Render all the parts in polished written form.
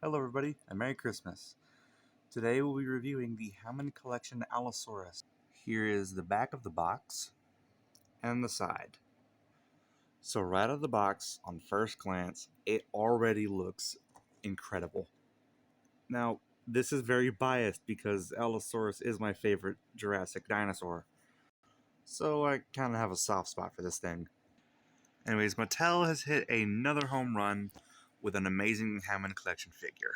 Hello everybody, and Merry Christmas. Today we'll be reviewing the Hammond Collection Allosaurus. Here is the back of the box and the side. So right out of the box, on first glance, it already looks incredible. Now, this is very biased because Allosaurus is my favorite Jurassic dinosaur. So I kind of have a soft spot for this thing. Anyways, Mattel has hit another home run with an amazing Hammond Collection figure.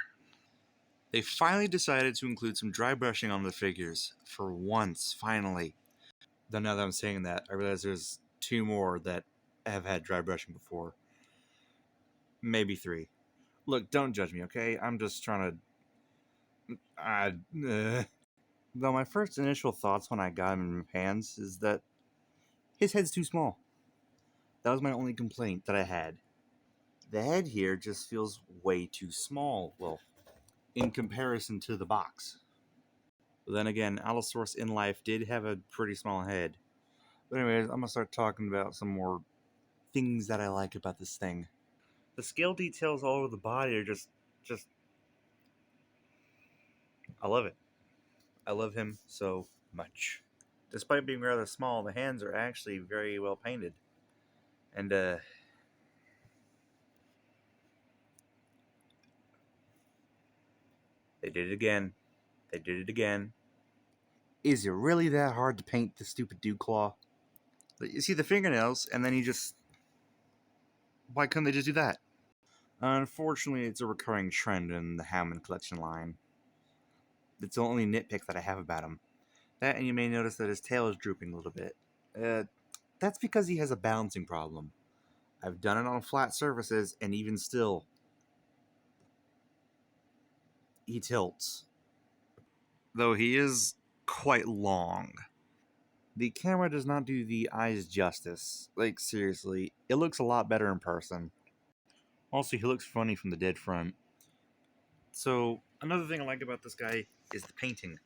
They finally decided to include some dry brushing on the figures. For once, finally. Though now that I'm saying that, I realize there's two more that have had dry brushing before. Maybe three. Look, don't judge me, okay? I'm just trying to... Though my first initial thoughts when I got him in my hands is that his head's too small. That was my only complaint that I had. The head here just feels way too small, well, in comparison to the box. But then again, Allosaurus in life did have a pretty small head. But anyways, I'm going to start talking about some more things that I like about this thing. The scale details all over the body are just... I love it. I love him so much. Despite being rather small, the hands are actually very well painted. And, they did it again. They did it again. Is it really that hard to paint the stupid dew claw? You see the fingernails, and then you just... Why couldn't they just do that? Unfortunately, it's a recurring trend in the Hammond collection line. It's the only nitpick that I have about him. That, and you may notice that his tail is drooping a little bit. That's because he has a balancing problem. I've done it on flat surfaces, and even still, he tilts. Though he is quite long. The camera does not do the eyes justice. Like, seriously, it looks a lot better in person. Also, he looks funny from the dead front. So, another thing I like about this guy is the painting.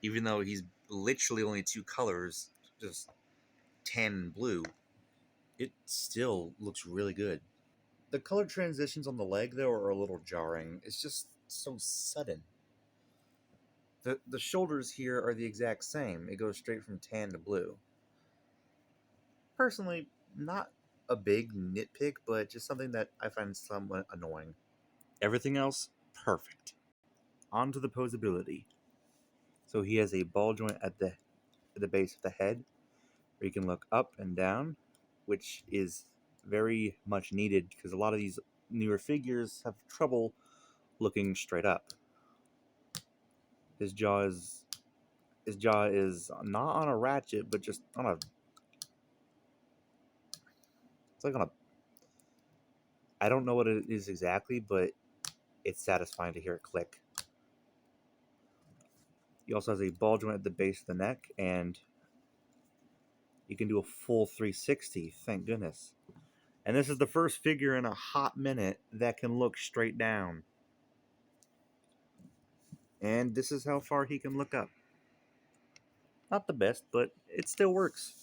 Even though he's literally only two colors, just tan and blue, it still looks really good. The color transitions on the leg, though, are a little jarring. It's just so sudden. The shoulders here are the exact same. It goes straight from tan to blue. Personally, not a big nitpick, but just something that I find somewhat annoying. Everything else, perfect. On to the posability. So he has a ball joint at the base of the head, where you can look up and down, which is very much needed because a lot of these newer figures have trouble looking straight up. His jaw is not on a ratchet, but just on a... It's like on a... I don't know what it is exactly, but it's satisfying to hear it click. He also has a ball joint at the base of the neck, and you can do a full 360, thank goodness. And this is the first figure in a hot minute that can look straight down. And this is how far he can look up. Not the best, but it still works.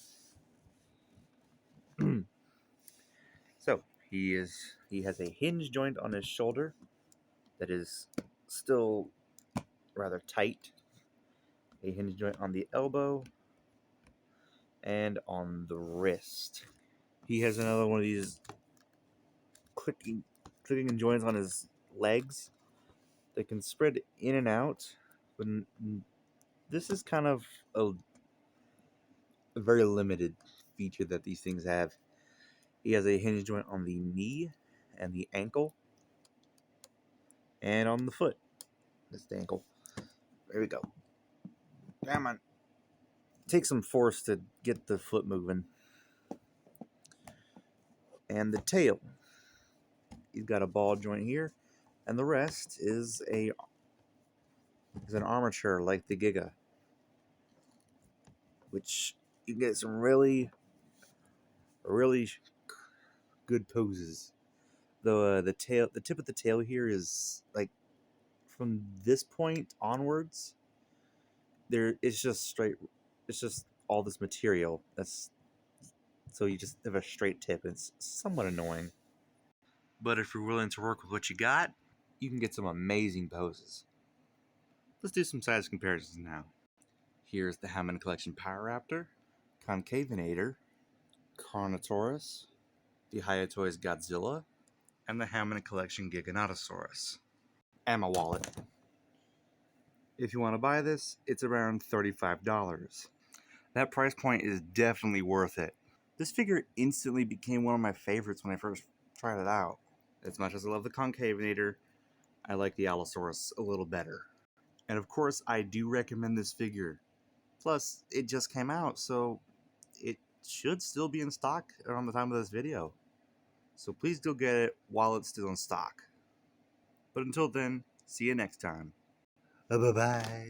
So, he has a hinge joint on his shoulder that is still rather tight. A hinge joint on the elbow and on the wrist. He has another one of these clicking joints on his legs that can spread in and out. But this is kind of a very limited feature that these things have. He has a hinge joint on the knee and the ankle and on the foot. That's the ankle. There we go. Come on. Take some force to get the foot moving. And the tail. He's got a ball joint here, and the rest is an armature like the Giga, which you get some really good poses. Though the tip of the tail here is like from this point onwards, it's just straight. It's just all this material. So you just have a straight tip. It's somewhat annoying. But if you're willing to work with what you got, you can get some amazing poses. Let's do some size comparisons now. Here's the Hammond Collection Poweraptor, Concavinator, Carnotaurus, the Hayatoys Godzilla, and the Hammond Collection Giganotosaurus. And my wallet. If you want to buy this, it's around $35. That price point is definitely worth it. This figure instantly became one of my favorites when I first tried it out. As much as I love the Concavinator, I like the Allosaurus a little better. And of course, I do recommend this figure. Plus, it just came out, so it should still be in stock around the time of this video. So please go get it while it's still in stock. But until then, see you next time. Bye-bye.